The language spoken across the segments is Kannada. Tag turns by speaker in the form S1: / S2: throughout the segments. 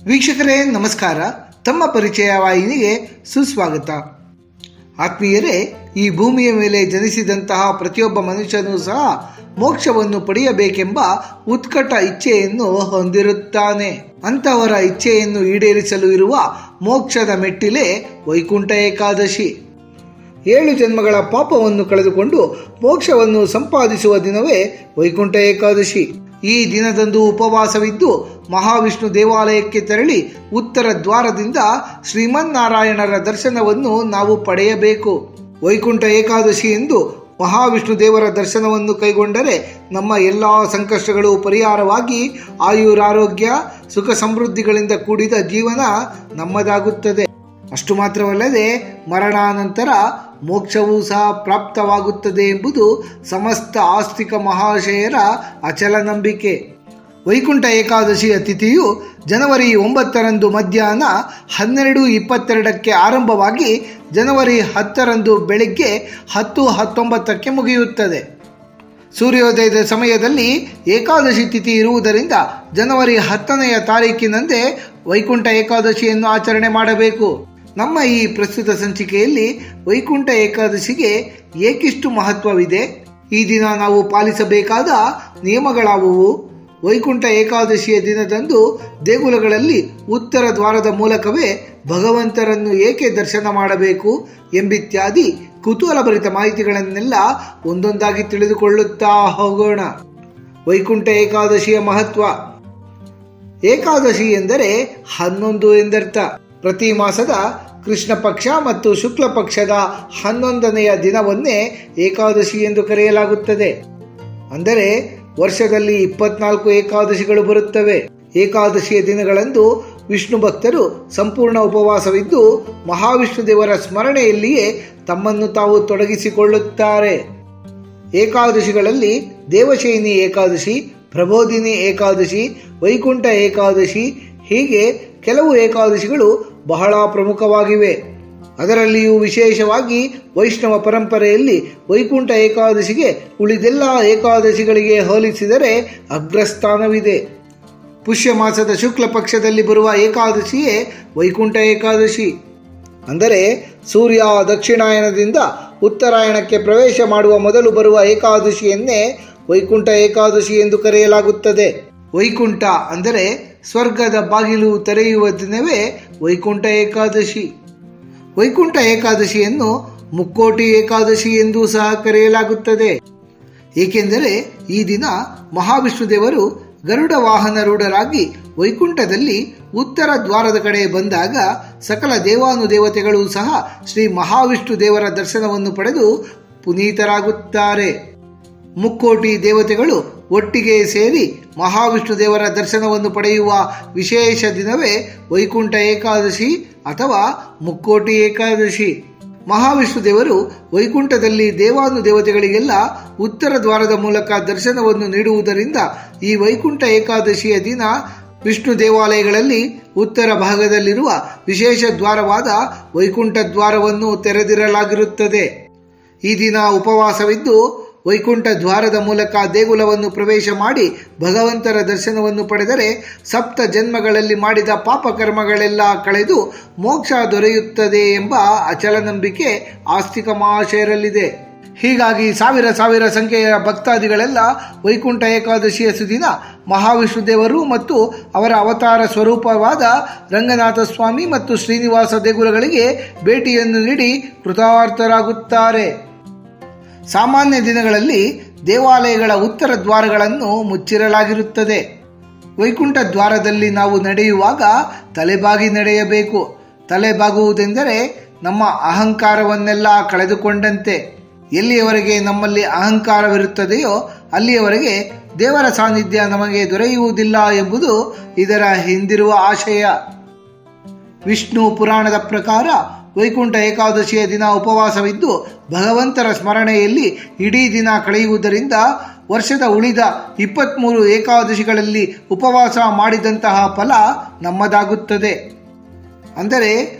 S1: ವೀಕ್ಷಕರೇ ನಮಸ್ಕಾರ. ತಮ್ಮ ಪರಿಚಯ ವಾಹಿನಿಗೆ ಸುಸ್ವಾಗತ. ಆತ್ಮೀಯರೇ, ಈ ಭೂಮಿಯ ಮೇಲೆ ಜನಿಸಿದಂತಹ ಪ್ರತಿಯೊಬ್ಬ ಮನುಷ್ಯನೂ ಸಹ ಮೋಕ್ಷವನ್ನು ಪಡೆಯಬೇಕೆಂಬ ಉತ್ಕಟ ಇಚ್ಛೆಯನ್ನು ಹೊಂದಿರುತ್ತಾನೆ. ಅಂತವರ ಇಚ್ಛೆಯನ್ನು ಈಡೇರಿಸಲು ಇರುವ ಮೋಕ್ಷದ ಮೆಟ್ಟಿಲೇ ವೈಕುಂಠ ಏಕಾದಶಿ. 7 ಜನ್ಮಗಳ ಪಾಪವನ್ನು ಕಳೆದುಕೊಂಡು ಮೋಕ್ಷವನ್ನು ಸಂಪಾದಿಸುವ ದಿನವೇ ವೈಕುಂಠ ಏಕಾದಶಿ. ಈ ದಿನದಂದು ಉಪವಾಸವಿದ್ದು ಮಹಾವಿಷ್ಣು ದೇವಾಲಯಕ್ಕೆ ತೆರಳಿ ಉತ್ತರ ದ್ವಾರದಿಂದ ಶ್ರೀಮನ್ನಾರಾಯಣರ ದರ್ಶನವನ್ನು ನಾವು ಪಡೆಯಬೇಕು. ವೈಕುಂಠ ಏಕಾದಶಿ ಎಂದು ಮಹಾವಿಷ್ಣು ದೇವರ ದರ್ಶನವನ್ನು ಕೈಗೊಂಡರೆ ನಮ್ಮ ಎಲ್ಲ ಸಂಕಷ್ಟಗಳು ಪರಿಹಾರವಾಗಿ ಆಯುರಾರೋಗ್ಯ ಸುಖ ಸಮೃದ್ಧಿಗಳಿಂದ ಕೂಡಿದ ಜೀವನ ನಮ್ಮದಾಗುತ್ತದೆ. ಅಷ್ಟು ಮಾತ್ರವಲ್ಲದೆ ಮರಣಾನಂತರ ಮೋಕ್ಷವೂ ಸಹ ಪ್ರಾಪ್ತವಾಗುತ್ತದೆ ಎಂಬುದು ಸಮಸ್ತ ಆಸ್ತಿಕ ಮಹಾಶಯರ ಅಚಲ ನಂಬಿಕೆ. ವೈಕುಂಠ ಏಕಾದಶಿಯ ತಿಥಿಯು ಜನವರಿ 9ರಂದು ಮಧ್ಯಾಹ್ನ 12:22ಕ್ಕೆ ಆರಂಭವಾಗಿ ಜನವರಿ 10ರಂದು ಬೆಳಿಗ್ಗೆ 10:19ಕ್ಕೆ ಮುಗಿಯುತ್ತದೆ. ಸೂರ್ಯೋದಯದ ಸಮಯದಲ್ಲಿ ಏಕಾದಶಿ ತಿಥಿ ಇರುವುದರಿಂದ ಜನವರಿ 10ನೆಯ ತಾರೀಕಿನಂದೇ ವೈಕುಂಠ ಏಕಾದಶಿಯನ್ನು ಆಚರಣೆ ಮಾಡಬೇಕು. ನಮ್ಮ ಈ ಪ್ರಸ್ತುತ ಸಂಚಿಕೆಯಲ್ಲಿ ವೈಕುಂಠ ಏಕಾದಶಿಗೆ ಏಕಿಷ್ಟು ಮಹತ್ವವಿದೆ, ಈ ದಿನ ನಾವು ಪಾಲಿಸಬೇಕಾದ ನಿಯಮಗಳಾವುವು, ವೈಕುಂಠ ಏಕಾದಶಿಯ ದಿನದಂದು ದೇಗುಲಗಳಲ್ಲಿ ಉತ್ತರ ದ್ವಾರದ ಮೂಲಕವೇ ಭಗವಂತರನ್ನು ಏಕೆ ದರ್ಶನ ಮಾಡಬೇಕು ಎಂಬಿತ್ಯಾದಿ ಕುತೂಹಲಭರಿತ ಮಾಹಿತಿಗಳನ್ನೆಲ್ಲ ಒಂದೊಂದಾಗಿ ತಿಳಿದುಕೊಳ್ಳುತ್ತಾ ಹೋಗೋಣ. ವೈಕುಂಠ ಏಕಾದಶಿಯ ಮಹತ್ವ. ಏಕಾದಶಿ ಎಂದರೆ 11 ಎಂದರ್ಥ. ಪ್ರತಿ ಮಾಸದ ಕೃಷ್ಣ ಪಕ್ಷ ಮತ್ತು ಶುಕ್ಲ ಪಕ್ಷದ 11ನೆಯ ದಿನವನ್ನೇ ಏಕಾದಶಿ ಎಂದು ಕರೆಯಲಾಗುತ್ತದೆ. ಅಂದರೆ ವರ್ಷದಲ್ಲಿ 24 ಏಕಾದಶಿಗಳು ಬರುತ್ತವೆ. ಏಕಾದಶಿಯ ದಿನಗಳಂದು ವಿಷ್ಣು ಭಕ್ತರು ಸಂಪೂರ್ಣ ಉಪವಾಸವಿದ್ದು ಮಹಾವಿಷ್ಣು ದೇವರ ಸ್ಮರಣೆಯಲ್ಲಿಯೇ ತಮ್ಮನ್ನು ತಾವು ತೊಡಗಿಸಿಕೊಳ್ಳುತ್ತಾರೆ. ಏಕಾದಶಿಗಳಲ್ಲಿ ದೇವಶಯನಿ ಏಕಾದಶಿ, ಪ್ರಬೋಧಿನಿ ಏಕಾದಶಿ, ವೈಕುಂಠ ಏಕಾದಶಿ ಹೀಗೆ ಕೆಲವು ಏಕಾದಶಿಗಳು ಬಹಳ ಪ್ರಮುಖವಾಗಿವೆ. ಅದರಲ್ಲಿಯೂ ವಿಶೇಷವಾಗಿ ವೈಷ್ಣವ ಪರಂಪರೆಯಲ್ಲಿ ವೈಕುಂಠ ಏಕಾದಶಿಗೆ ಉಳಿದೆಲ್ಲ ಏಕಾದಶಿಗಳಿಗೆ ಹೋಲಿಸಿದರೆ ಅಗ್ರಸ್ಥಾನವಿದೆ. ಪುಷ್ಯ ಮಾಸದ ಶುಕ್ಲ ಪಕ್ಷದಲ್ಲಿ ಬರುವ ಏಕಾದಶಿಯೇ ವೈಕುಂಠ ಏಕಾದಶಿ. ಅಂದರೆ ಸೂರ್ಯ ದಕ್ಷಿಣಾಯನದಿಂದ ಉತ್ತರಾಯಣಕ್ಕೆ ಪ್ರವೇಶ ಮಾಡುವ ಮೊದಲು ಬರುವ ಏಕಾದಶಿಯನ್ನೇ ವೈಕುಂಠ ಏಕಾದಶಿ ಎಂದು ಕರೆಯಲಾಗುತ್ತದೆ. ವೈಕುಂಠ ಅಂದರೆ ಸ್ವರ್ಗದ ಬಾಗಿಲು ತೆರೆಯುವ ದಿನವೇ ವೈಕುಂಠ ಏಕಾದಶಿ. ವೈಕುಂಠ ಏಕಾದಶಿಯನ್ನು ಮುಕ್ಕೋಟಿ ಏಕಾದಶಿ ಎಂದೂ ಸಹ ಕರೆಯಲಾಗುತ್ತದೆ. ಏಕೆಂದರೆ ಈ ದಿನ ಮಹಾವಿಷ್ಣು ದೇವರು ಗರುಡ ವಾಹನರೂಢರಾಗಿ ವೈಕುಂಠದಲ್ಲಿ ಉತ್ತರ ದ್ವಾರದ ಕಡೆ ಬಂದಾಗ ಸಕಲ ದೇವಾನುದೇವತೆಗಳು ಸಹ ಶ್ರೀ ಮಹಾವಿಷ್ಣು ದೇವರ ದರ್ಶನವನ್ನು ಪಡೆದು ಪುನೀತರಾಗುತ್ತಾರೆ. ಮುಕ್ಕೋಟಿ ದೇವತೆಗಳು ಒಟ್ಟಿಗೆ ಸೇರಿ ಮಹಾವಿಷ್ಣು ದೇವರ ದರ್ಶನವನ್ನು ಪಡೆಯುವ ವಿಶೇಷ ದಿನವೇ ವೈಕುಂಠ ಏಕಾದಶಿ ಅಥವಾ ಮುಕ್ಕೋಟಿ ಏಕಾದಶಿ. ಮಹಾವಿಷ್ಣು ದೇವರು ವೈಕುಂಠದಲ್ಲಿ ದೇವಾನುದೇವತೆಗಳಿಗೆಲ್ಲ ಉತ್ತರ ದ್ವಾರದ ಮೂಲಕ ದರ್ಶನವನ್ನು ನೀಡುವುದರಿಂದ ಈ ವೈಕುಂಠ ಏಕಾದಶಿಯ ದಿನ ವಿಷ್ಣು ದೇವಾಲಯಗಳಲ್ಲಿ ಉತ್ತರ ಭಾಗದಲ್ಲಿರುವ ವಿಶೇಷ ದ್ವಾರವಾದ ವೈಕುಂಠ ದ್ವಾರವನ್ನು ತೆರೆದಿರಲಾಗಿರುತ್ತದೆ. ಈ ದಿನ ಉಪವಾಸವಿದ್ದು ವೈಕುಂಠ ದ್ವಾರದ ಮೂಲಕ ದೇಗುಲವನ್ನು ಪ್ರವೇಶ ಮಾಡಿ ಭಗವಂತರ ದರ್ಶನವನ್ನು ಪಡೆದರೆ ಸಪ್ತ ಜನ್ಮಗಳಲ್ಲಿ ಮಾಡಿದ ಪಾಪಕರ್ಮಗಳೆಲ್ಲ ಕಳೆದು ಮೋಕ್ಷ ದೊರೆಯುತ್ತದೆ ಎಂಬ ಅಚಲ ನಂಬಿಕೆ ಆಸ್ತಿಕ ಮಹಾಶಯರಲ್ಲಿದೆ. ಹೀಗಾಗಿ ಸಾವಿರ ಸಂಖ್ಯೆಯ ಭಕ್ತಾದಿಗಳೆಲ್ಲ ವೈಕುಂಠ ಏಕಾದಶಿಯ ಸುದಿನ ಮಹಾವಿಷ್ಣು ದೇವರು ಮತ್ತು ಅವರ ಅವತಾರ ಸ್ವರೂಪವಾದ ರಂಗನಾಥ ಸ್ವಾಮಿ ಮತ್ತು ಶ್ರೀನಿವಾಸ ದೇಗುಲಗಳಿಗೆ ಭೇಟಿಯನ್ನು ನೀಡಿ ಕೃತಾರ್ಥರಾಗುತ್ತಾರೆ. ಸಾಮಾನ್ಯ ದಿನಗಳಲ್ಲಿ ದೇವಾಲಯಗಳ ಉತ್ತರ ದ್ವಾರಗಳನ್ನು ಮುಚ್ಚಿರಲಾಗಿರುತ್ತದೆ. ವೈಕುಂಠ ದ್ವಾರದಲ್ಲಿ ನಾವು ನಡೆಯುವಾಗ ತಲೆಬಾಗಿ ನಡೆಯಬೇಕು. ತಲೆಬಾಗುವುದೆಂದರೆ ನಮ್ಮ ಅಹಂಕಾರವನ್ನೆಲ್ಲ ಕಳೆದುಕೊಂಡಂತೆ. ಎಲ್ಲಿಯವರೆಗೆ ನಮ್ಮಲ್ಲಿ ಅಹಂಕಾರವಿರುತ್ತದೆಯೋ ಅಲ್ಲಿಯವರೆಗೆ ದೇವರ ಸಾನ್ನಿಧ್ಯ ನಮಗೆ ದೊರೆಯುವುದಿಲ್ಲ ಎಂಬುದು ಇದರ ಹಿಂದಿರುವ ಆಶಯ. ವಿಷ್ಣು ಪುರಾಣದ ಪ್ರಕಾರ ವೈಕುಂಠ ಏಕಾದಶಿಯ ದಿನ ಉಪವಾಸವಿದ್ದು ಭಗವಂತರ ಸ್ಮರಣೆಯಲ್ಲಿ ಇಡೀ ದಿನ ಕಳೆಯುವುದರಿಂದ ವರ್ಷದ ಉಳಿದ 23 ಏಕಾದಶಿಗಳಲ್ಲಿ ಉಪವಾಸ ಮಾಡಿದಂತಹ ಫಲ ನಮ್ಮದಾಗುತ್ತದೆ. ಅಂದರೆ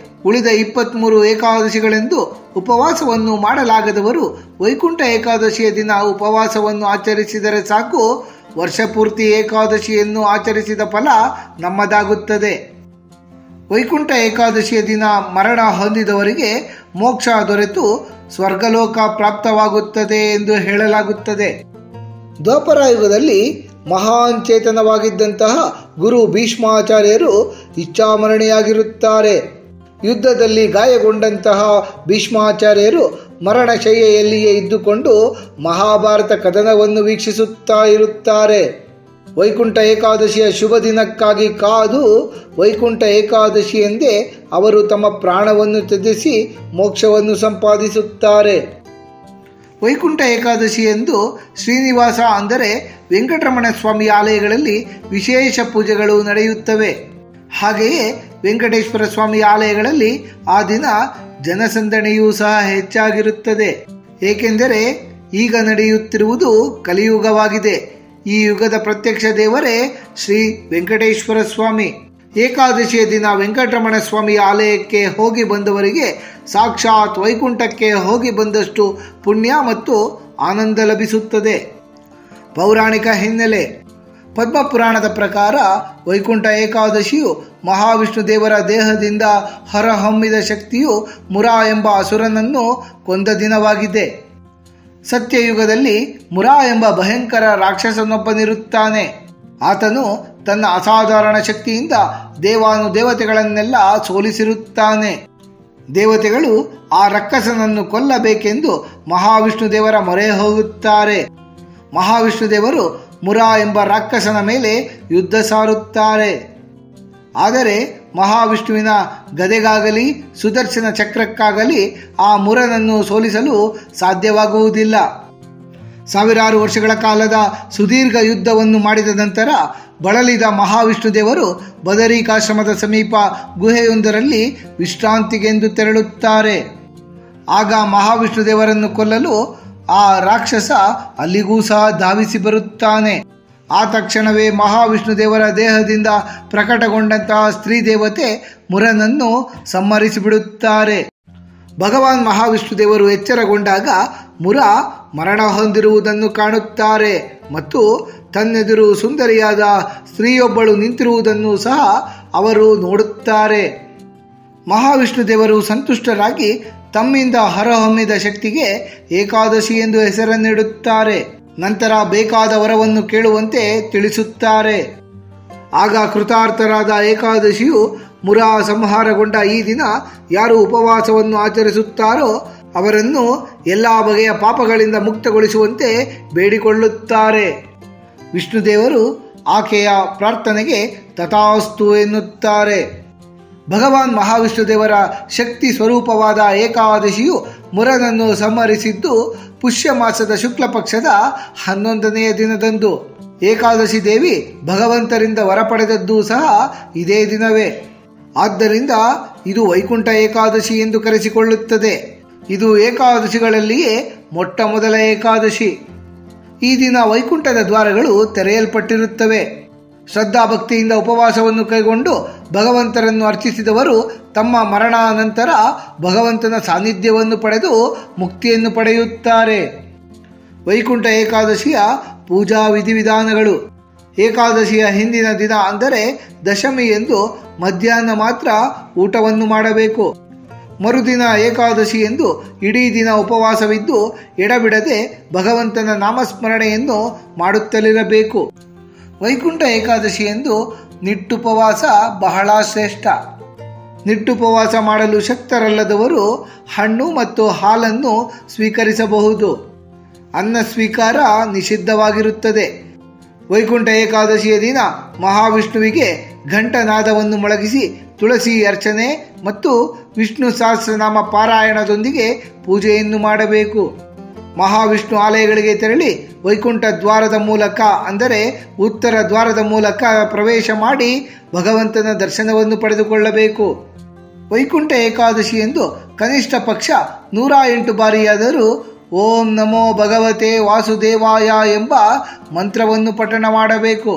S1: ಉಳಿದ 23 ಏಕಾದಶಿಗಳೆಂದು ಉಪವಾಸವನ್ನು ಮಾಡಲಾಗದವರು ವೈಕುಂಠ ಏಕಾದಶಿಯ ದಿನ ಉಪವಾಸವನ್ನು ಆಚರಿಸಿದರೆ ಸಾಕು, ವರ್ಷಪೂರ್ತಿ ಏಕಾದಶಿಯನ್ನು ಆಚರಿಸಿದ ಫಲ ನಮ್ಮದಾಗುತ್ತದೆ. ವೈಕುಂಠ ಏಕಾದಶಿಯ ದಿನ ಮರಣ ಹೊಂದಿದವರಿಗೆ ಮೋಕ್ಷ ದೊರೆತು ಸ್ವರ್ಗಲೋಕ ಪ್ರಾಪ್ತವಾಗುತ್ತದೆ ಎಂದು ಹೇಳಲಾಗುತ್ತದೆ. ದ್ವಾಪರ ಯುಗದಲ್ಲಿ ಮಹಾನ್ ಚೇತನವಾಗಿದ್ದಂತಹ ಗುರು ಭೀಷ್ಮಾಚಾರ್ಯರು ಇಚ್ಛಾಮರಣಿಯಾಗಿರುತ್ತಾರೆ. ಯುದ್ಧದಲ್ಲಿ ಗಾಯಗೊಂಡಂತಹ ಭೀಷ್ಮಾಚಾರ್ಯರು ಮರಣಶಯ್ಯೆಯಲ್ಲಿಯೇ ಇದ್ದುಕೊಂಡು ಮಹಾಭಾರತ ಕದನವನ್ನು ವೀಕ್ಷಿಸುತ್ತಾ ಇರುತ್ತಾರೆ. ವೈಕುಂಠ ಏಕಾದಶಿಯ ಶುಭ ದಿನಕ್ಕಾಗಿ ಕಾದು ವೈಕುಂಠ ಏಕಾದಶಿ ಎಂದೇ ಅವರು ತಮ್ಮ ಪ್ರಾಣವನ್ನು ತ್ಯಜಿಸಿ ಮೋಕ್ಷವನ್ನು ಸಂಪಾದಿಸುತ್ತಾರೆ. ವೈಕುಂಠ ಏಕಾದಶಿ ಎಂದು ಶ್ರೀನಿವಾಸ ಅಂದರೆ ವೆಂಕಟರಮಣ ಸ್ವಾಮಿ ಆಲಯಗಳಲ್ಲಿ ವಿಶೇಷ ಪೂಜೆಗಳು ನಡೆಯುತ್ತವೆ. ಹಾಗೆಯೇ ವೆಂಕಟೇಶ್ವರ ಸ್ವಾಮಿ ಆಲಯಗಳಲ್ಲಿ ಆ ದಿನ ಜನಸಂದಣಿಯೂ ಸಹ ಹೆಚ್ಚಾಗಿರುತ್ತದೆ. ಏಕೆಂದರೆ ಈಗ ನಡೆಯುತ್ತಿರುವುದು ಕಲಿಯುಗವಾಗಿದೆ. ಈ ಯುಗದ ಪ್ರತ್ಯಕ್ಷ ದೇವರೇ ಶ್ರೀ ವೆಂಕಟೇಶ್ವರ ಸ್ವಾಮಿ. ಏಕಾದಶಿಯ ದಿನ ವೆಂಕಟರಮಣ ಸ್ವಾಮಿ ಆಲಯಕ್ಕೆ ಹೋಗಿ ಬಂದವರಿಗೆ ಸಾಕ್ಷಾತ್ ವೈಕುಂಠಕ್ಕೆ ಹೋಗಿ ಬಂದಷ್ಟು ಪುಣ್ಯ ಮತ್ತು ಆನಂದ ಲಭಿಸುತ್ತದೆ. ಪೌರಾಣಿಕ ಹಿನ್ನೆಲೆ. ಪದ್ಮಪುರಾಣದ ಪ್ರಕಾರ ವೈಕುಂಠ ಏಕಾದಶಿಯು ಮಹಾವಿಷ್ಣು ದೇವರ ದೇಹದಿಂದ ಹೊರಹೊಮ್ಮಿದ ಶಕ್ತಿಯು ಮುರಾ ಎಂಬ ಅಸುರನನ್ನು ಕೊಂದ ದಿನವಾಗಿದೆ. ಸತ್ಯಯುಗದಲ್ಲಿ ಮುರಾ ಎಂಬ ಭಯಂಕರ ರಾಕ್ಷಸನೊಬ್ಬನಿರುತ್ತಾನೆ. ಆತನು ತನ್ನ ಅಸಾಧಾರಣ ಶಕ್ತಿಯಿಂದ ದೇವಾನುದೇವತೆಗಳನ್ನೆಲ್ಲ ಸೋಲಿಸಿರುತ್ತಾನೆ. ದೇವತೆಗಳು ಆ ರಕ್ಕಸನನ್ನು ಕೊಲ್ಲಬೇಕೆಂದು ಮಹಾವಿಷ್ಣು ದೇವರ ಮೊರೆ ಹೋಗುತ್ತಾರೆ. ಮಹಾವಿಷ್ಣು ದೇವರು ಮುರಾ ಎಂಬ ರಾಕ್ಷಸನ ಮೇಲೆ ಯುದ್ಧ ಸಾರುತ್ತಾರೆ. ಆದರೆ ಮಹಾವಿಷ್ಣುವಿನ ಗದೆಗಾಗಲಿ ಸುದರ್ಶನ ಚಕ್ರಕ್ಕಾಗಲಿ ಆ ಮುರನನ್ನು ಸೋಲಿಸಲು ಸಾಧ್ಯವಾಗುವುದಿಲ್ಲ. ಸಾವಿರಾರು ವರ್ಷಗಳ ಕಾಲದ ಸುದೀರ್ಘ ಯುದ್ಧವನ್ನು ಮಾಡಿದ ನಂತರ ಬಳಲಿದ ಮಹಾವಿಷ್ಣು ದೇವರು ಬದರಿಕಾಶ್ರಮದ ಸಮೀಪ ಗುಹೆಯೊಂದರಲ್ಲಿ ವಿಶ್ರಾಂತಿಗೆಂದು ತೆರಳುತ್ತಾರೆ. ಆಗ ಮಹಾವಿಷ್ಣು ದೇವರನ್ನು ಕೊಲ್ಲಲು ಆ ರಾಕ್ಷಸ ಅಲ್ಲಿಗೂ ಸಹ ಧಾವಿಸಿ ಬರುತ್ತಾನೆ. ಆ ತಕ್ಷಣವೇ ಮಹಾವಿಷ್ಣು ದೇವರ ದೇಹದಿಂದ ಪ್ರಕಟಗೊಂಡಂತಹ ಸ್ತ್ರೀ ದೇವತೆ ಮುರನನ್ನು ಸಂಹರಿಸಿಬಿಡುತ್ತಾರೆ. ಭಗವಾನ್ ಮಹಾವಿಷ್ಣು ದೇವರು ಎಚ್ಚರಗೊಂಡಾಗ ಮುರ ಮರಣ ಹೊಂದಿರುವುದನ್ನು ಕಾಣುತ್ತಾರೆ ಮತ್ತು ತನ್ನೆದುರು ಸುಂದರಿಯಾದ ಸ್ತ್ರೀಯೊಬ್ಬಳು ನಿಂತಿರುವುದನ್ನು ಸಹ ಅವರು ನೋಡುತ್ತಾರೆ. ಮಹಾವಿಷ್ಣು ದೇವರು ಸಂತುಷ್ಟರಾಗಿ ತಮ್ಮಿಂದ ಹೊರಹೊಮ್ಮಿದ ಶಕ್ತಿಗೆ ಏಕಾದಶಿ ಎಂದು ಹೆಸರನ್ನಿಡುತ್ತಾರೆ. ನಂತರ ಬೇಕಾದ ವರವನ್ನು ಕೇಳುವಂತೆ ತಿಳಿಸುತ್ತಾರೆ. ಆಗ ಕೃತಾರ್ಥರಾದ ಏಕಾದಶಿಯು ಮುರಾ ಸಂಹಾರಗೊಂಡ ಈ ದಿನ ಯಾರು ಉಪವಾಸವನ್ನು ಆಚರಿಸುತ್ತಾರೋ ಅವರನ್ನು ಎಲ್ಲ ಬಗೆಯ ಪಾಪಗಳಿಂದ ಮುಕ್ತಗೊಳಿಸುವಂತೆ ಬೇಡಿಕೊಳ್ಳುತ್ತಾರೆ. ವಿಷ್ಣುದೇವರು ಆಕೆಯ ಪ್ರಾರ್ಥನೆಗೆ ತಥಾಸ್ತು ಎನ್ನುತ್ತಾರೆ. ಭಗವಾನ್ ಮಹಾವಿಷ್ಣು ದೇವರ ಶಕ್ತಿ ಸ್ವರೂಪವಾದ ಏಕಾದಶಿಯು ಮುರನನ್ನು ಸಂಹರಿಸಿದ್ದು ಪುಷ್ಯ ಮಾಸದ ಶುಕ್ಲ ಪಕ್ಷದ 11ನೆಯ ದಿನದಂದು. ಏಕಾದಶಿ ದೇವಿ ಭಗವಂತರಿಂದ ವರ ಪಡೆದದ್ದು ಸಹ ಇದೇ ದಿನವೇ. ಆದ್ದರಿಂದ ಇದು ವೈಕುಂಠ ಏಕಾದಶಿ ಎಂದು ಕರೆಸಿಕೊಳ್ಳುತ್ತದೆ. ಇದು ಏಕಾದಶಿಗಳಲ್ಲಿಯೇ ಮೊಟ್ಟ ಮೊದಲ ಏಕಾದಶಿ. ಈ ದಿನ ವೈಕುಂಠದ ದ್ವಾರಗಳು ತೆರೆಯಲ್ಪಟ್ಟಿರುತ್ತವೆ. ಶ್ರದ್ಧಾಭಕ್ತಿಯಿಂದ ಉಪವಾಸವನ್ನು ಕೈಗೊಂಡು ಭಗವಂತರನ್ನು ಅರ್ಚಿಸಿದವರು ತಮ್ಮ ಮರಣಾನಂತರ ಭಗವಂತನ ಸಾನ್ನಿಧ್ಯವನ್ನು ಪಡೆದು ಮುಕ್ತಿಯನ್ನು ಪಡೆಯುತ್ತಾರೆ. ವೈಕುಂಠ ಏಕಾದಶಿಯ ಪೂಜಾ ವಿಧಿವಿಧಾನಗಳು. ಏಕಾದಶಿಯ ಹಿಂದಿನ ದಿನ ಅಂದರೆ ದಶಮಿ ಎಂದು ಮಧ್ಯಾಹ್ನ ಮಾತ್ರ ಊಟವನ್ನು ಮಾಡಬೇಕು. ಮರುದಿನ ಏಕಾದಶಿ ಎಂದು ಇಡೀ ದಿನ ಉಪವಾಸವಿದ್ದು ಎಡಬಿಡದೆ ಭಗವಂತನ ನಾಮಸ್ಮರಣೆಯನ್ನು ಮಾಡುತ್ತಲಿರಬೇಕು. ವೈಕುಂಠ ಏಕಾದಶಿ ಎಂದು ನಿಟ್ಟುಪವಾಸ ಬಹಳ ಶ್ರೇಷ್ಠ. ನಿಟ್ಟುಪವಾಸ ಮಾಡಲು ಶಕ್ತರಲ್ಲದವರು ಹಣ್ಣು ಮತ್ತು ಹಾಲನ್ನು ಸ್ವೀಕರಿಸಬಹುದು. ಅನ್ನ ಸ್ವೀಕಾರ ನಿಷಿದ್ಧವಾಗಿರುತ್ತದೆ. ವೈಕುಂಠ ಏಕಾದಶಿಯ ದಿನ ಮಹಾವಿಷ್ಣುವಿಗೆ ಘಂಟನಾದವನ್ನು ಮೊಳಗಿಸಿ ತುಳಸಿ ಅರ್ಚನೆ ಮತ್ತು ವಿಷ್ಣು ಸಹಸ್ರನಾಮ ಪಾರಾಯಣದೊಂದಿಗೆ ಪೂಜೆಯನ್ನು ಮಾಡಬೇಕು. ಮಹಾವಿಷ್ಣು ಆಲಯಗಳಿಗೆ ತೆರಳಿ ವೈಕುಂಠ ದ್ವಾರದ ಮೂಲಕ ಅಂದರೆ ಉತ್ತರ ದ್ವಾರದ ಮೂಲಕ ಪ್ರವೇಶ ಮಾಡಿ ಭಗವಂತನ ದರ್ಶನವನ್ನು ಪಡೆದುಕೊಳ್ಳಬೇಕು. ವೈಕುಂಠ ಏಕಾದಶಿ ಎಂದು ಕನಿಷ್ಠ ಪಕ್ಷ 108 ಬಾರಿಯಾದರೂ ಓಂ ನಮೋ ಭಗವತೆ ವಾಸುದೇವಾಯ ಎಂಬ ಮಂತ್ರವನ್ನು ಪಠಣ ಮಾಡಬೇಕು.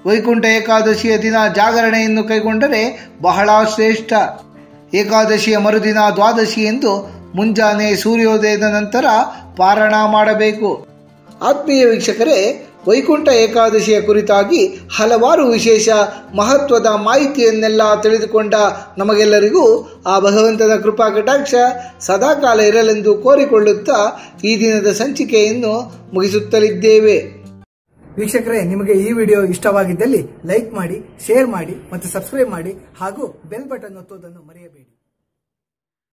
S1: ವೈಕುಂಠ ಏಕಾದಶಿಯ ದಿನ ಜಾಗರಣೆಯನ್ನು ಕೈಗೊಂಡರೆ ಬಹಳ ಶ್ರೇಷ್ಠ. ಏಕಾದಶಿಯ ಮರುದಿನ ದ್ವಾದಶಿ ಎಂದು ಮುಂಜಾನೆ ಸೂರ್ಯೋದಯದ ನಂತರ ಪಾರಾಯಣ ಮಾಡಬೇಕು. ಆತ್ಮೀಯ ವೀಕ್ಷಕರೇ, ವೈಕುಂಠ ಏಕಾದಶಿಯ ಕುರಿತಾಗಿ ಹಲವಾರು ವಿಶೇಷ ಮಹತ್ವದ ಮಾಹಿತಿಯನ್ನೆಲ್ಲ ತಿಳಿದುಕೊಂಡ ನಮಗೆಲ್ಲರಿಗೂ ಆ ಭಗವಂತನ ಕೃಪಾ ಕಟಾಕ್ಷ ಸದಾಕಾಲ ಇರಲೆಂದು ಕೋರಿಕೊಳ್ಳುತ್ತಾ ಈ ದಿನದ ಸಂಚಿಕೆಯನ್ನು ಮುಗಿಸುತ್ತಲಿದ್ದೇವೆ.
S2: ವೀಕ್ಷಕರೇ, ನಿಮಗೆ ಈ ವಿಡಿಯೋ ಇಷ್ಟವಾಗಿದ್ದಲ್ಲಿ ಲೈಕ್ ಮಾಡಿ, ಶೇರ್ ಮಾಡಿ ಮತ್ತು ಸಬ್ಸ್ಕ್ರೈಬ್ ಮಾಡಿ ಹಾಗೂ ಬೆಲ್ ಬಟನ್ ಒತ್ತುವುದನ್ನು ಮರೆಯಬೇಡಿ.